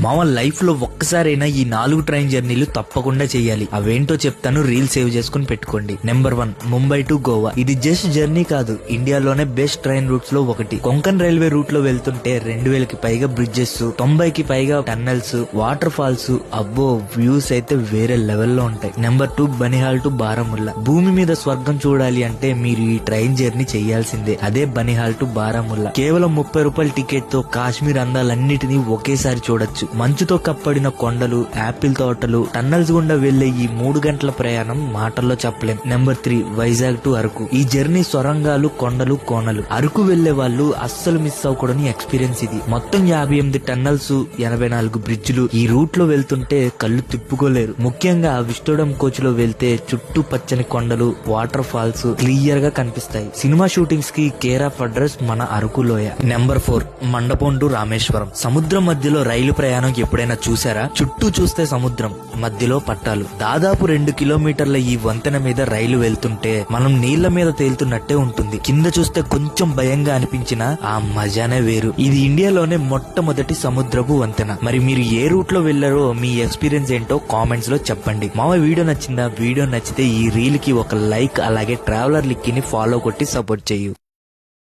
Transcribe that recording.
మామ లైఫ్ లో ఒక్కసారైనా ఈ 4 ట్రైన్ జర్నీలు తప్పకుండా చేయాలి. అవేంటో చెప్తాను, రీల్ సేవ్ చేసుకుని పెట్టుకోండి. Number 1, Mumbai to Goa. ఇది జస్ట్ జర్నీ కాదు, ఇండియాలోనే బెస్ట్ ట్రైన్ రూట్స్ లో ఒకటి. కొంకన్ రైల్వే రూట్ లో వెళ్తుంటే 2000కి పైగా బ్రిడ్జెస్, 90కి పైగా టన్నెల్స్, వాటర్ ఫాల్స్, అబ్బో వ్యూస్ అయితే వేరే లెవెల్లో ఉంటాయి. Number 2, Banihal to Baramulla. భూమి మీద స్వర్గం చూడాలి అంటే మీరు ఈ ట్రైన్ జర్నీ చేయాల్సిందే. అదే బనిహాల్ టు బారాముల్లా. కేవలం 30 రూపాయల టికెట్ తో కాశ్మీర్ అందాలన్నిటినీ ఒకేసారి చూడొచ్చు. మంచుతో కప్పడిన కొండలు, యాపిల్ తోటలు, టన్నల్స్ గుండా వెళ్లే ఈ 3 గంటల ప్రయాణం మాటల్లో చెప్పలేం. Number 3, Vizag to Araku. ఈ జర్నీ సొరంగాలు, కొండలు, కోనలు. అరకు వెళ్లే వాళ్ళు అస్సలు మిస్ అవ్వకూడని ఎక్స్పీరియన్స్ ఇది. మొత్తం 58 టన్నల్స్, 84 బ్రిడ్జ్లు. ఈ రూట్ లో వెళ్తుంటే కళ్ళు తిప్పుకోలేరు. ముఖ్యంగా విస్టోడమ్ కోచ్ లో వెళ్తే చుట్టూ పచ్చని కొండలు, వాటర్ ఫాల్స్ క్లియర్ గా కనిపిస్తాయి. సినిమా షూటింగ్స్ కి కేర్ ఆఫ్ అడ్రస్ మన అరకు లోయ. నెంబర్ 4, మండపం టు రామేశ్వరం. సముద్రం మధ్యలో రైలు ప్రయాణం ఎప్పుడైనా చూసారా? చుట్టూ చూస్తే సముద్రం, మధ్యలో పట్టాలు. దాదాపు 2 కిలోమీటర్ల ఈ వంతెన మీద రైలు వెళ్తుంటే మనం నీళ్ల మీద తేలుతున్నట్టే ఉంటుంది. కింద చూస్తే కొంచెం భయంగా అనిపించినా ఆ మజానే వేరు. ఇది ఇండియాలోనే మొట్టమొదటి సముద్రపు వంతెన. మరి మీరు ఏ రూట్ లో వెళ్లారో మీ ఎక్స్పీరియన్స్ ఏంటో కామెంట్స్ లో చెప్పండి. మామ వీడియో నచ్చిందా? వీడియో నచ్చితే ఈ రీల్ కి ఒక లైక్, అలాగే ట్రావెలర్ లింక్ ని ఫాలో కొట్టి సపోర్ట్ చేయు.